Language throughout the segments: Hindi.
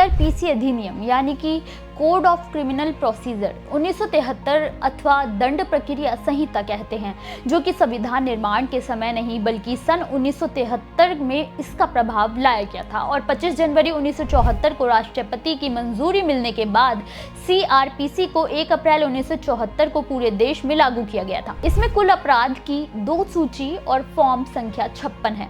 सीआरपीसी अधिनियम यानी कि कोड ऑफ क्रिमिनल प्रोसीजर 1973 अथवा दंड प्रक्रिया संहिता कहते हैं, जो कि संविधान निर्माण के समय नहीं बल्कि सन 1973 में इसका प्रभाव लाया गया था और 25 जनवरी 1974 को राष्ट्रपति की मंजूरी मिलने के बाद सीआरपीसी को 1 अप्रैल 1974 को पूरे देश में लागू किया गया था। इसमें कुल अपराध की 2 सूची और फॉर्म संख्या 56 है।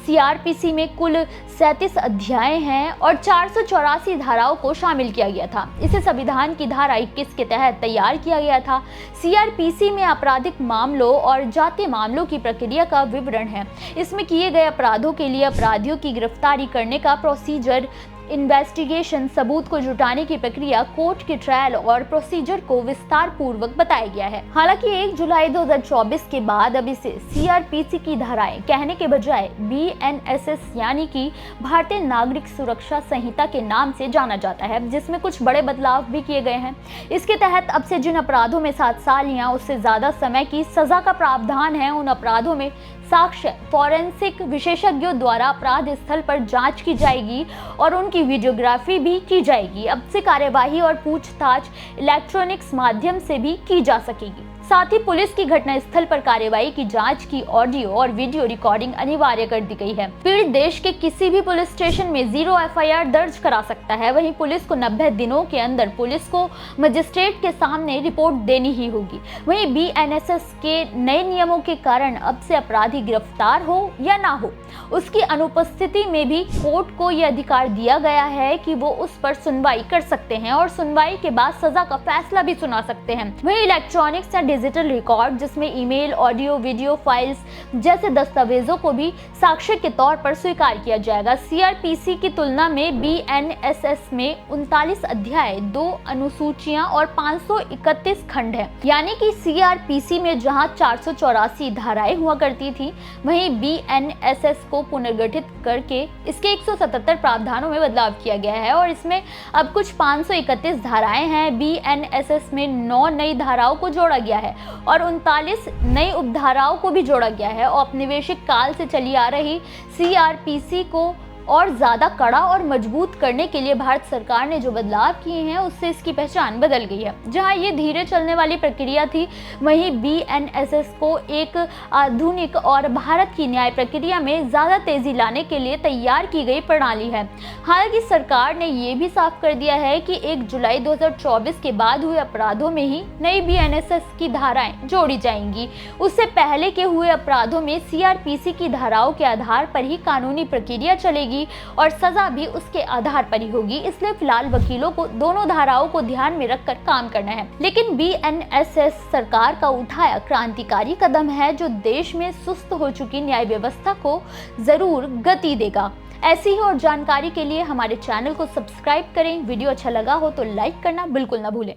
सीआरपीसी में कुल 37 अध्याय हैं और 484 धाराओं को शामिल किया गया था। इसे संविधान की धारा 21 के तहत तैयार किया गया था। सीआरपीसी में आपराधिक मामलों और जातीय मामलों की प्रक्रिया का विवरण है। इसमें किए गए अपराधों के लिए अपराधियों की गिरफ्तारी करने का प्रोसीजर, इन्वेस्टिगेशन, सबूत को जुटाने की प्रक्रिया, कोर्ट की ट्रायल और प्रोसीजर को विस्तार पूर्वक बताया गया है। हालांकि 1 जुलाई 2024 के बाद अब इसे सीआरपीसी की धाराएं कहने के बजाय बीएनएसएस यानी कि भारतीय नागरिक सुरक्षा संहिता के नाम से जाना जाता है, जिसमें कुछ बड़े बदलाव भी किए गए हैं। इसके तहत अब से जिन अपराधों में 7 साल या उससे ज्यादा समय की सजा का प्रावधान है, उन अपराधों में साक्ष्य फॉरेंसिक विशेषज्ञों द्वारा अपराध स्थल पर जांच की जाएगी और उनकी वीडियोग्राफी भी की जाएगी। अब से कार्यवाही और पूछताछ इलेक्ट्रॉनिक्स माध्यम से भी की जा सकेगी। साथ ही पुलिस की घटनास्थल पर कार्यवाही की जांच की ऑडियो और वीडियो रिकॉर्डिंग अनिवार्य कर दी गई है। पीड़ित देश के किसी भी पुलिस स्टेशन में 0 एफआईआर दर्ज करा सकता है। वहीं पुलिस को 90 दिनों के अंदर पुलिस को मजिस्ट्रेट के सामने रिपोर्ट देनी ही होगी। वहीं बीएनएसएस के नए नियमों के कारण अब से अपराधी गिरफ्तार हो या ना हो, उसकी अनुपस्थिति में भी कोर्ट को यह अधिकार दिया गया है कि वो उस पर सुनवाई कर सकते हैं और सुनवाई के बाद सजा का फैसला भी सुना सकते हैं। वहीं इलेक्ट्रॉनिक्स या डिजिटल रिकॉर्ड, जिसमें ईमेल, ऑडियो, वीडियो फाइल्स जैसे दस्तावेजों को भी साक्ष्य के तौर पर स्वीकार किया जाएगा। सीआरपीसी की तुलना में बीएनएसएस में 39 अध्याय, 2 अनुसूचियां और 531 खंड है। यानी कि सीआरपीसी में जहां 484 धाराएं हुआ करती थी, वहीं बीएनएसएस को पुनर्गठित करके इसके 177 प्रावधानों में बदलाव किया गया है और इसमें अब कुछ 531 धाराएं हैं। बीएनएसएस में 9 नई धाराओं को जोड़ा गया है और 39 नई उपधाराओं को भी जोड़ा गया है। औपनिवेशिक काल से चली आ रही सीआरपीसी को और ज्यादा कड़ा और मजबूत करने के लिए भारत सरकार ने जो बदलाव किए हैं, उससे इसकी पहचान बदल गई है। जहां ये धीरे चलने वाली प्रक्रिया थी, वहीं बीएनएसएस को एक आधुनिक और भारत की न्याय प्रक्रिया में ज्यादा तेजी लाने के लिए तैयार की गई प्रणाली है। हालांकि सरकार ने ये भी साफ कर दिया है कि 1 जुलाई 2024 के बाद हुए अपराधों में ही नई बीएनएसएस की धाराएं जोड़ी जाएंगी। उससे पहले के हुए अपराधों में सीआरपीसी की धाराओं के आधार पर ही कानूनी प्रक्रिया चलेगी और सजा भी उसके आधार पर ही होगी। इसलिए फिलहाल वकीलों को दोनों धाराओं को ध्यान में रखकर काम करना है। लेकिन बीएनएसएस सरकार का उठाया क्रांतिकारी कदम है, जो देश में सुस्त हो चुकी न्याय व्यवस्था को जरूर गति देगा। ऐसी ही और जानकारी के लिए हमारे चैनल को सब्सक्राइब करें। वीडियो अच्छा लगा हो तो लाइक करना बिल्कुल ना भूलें।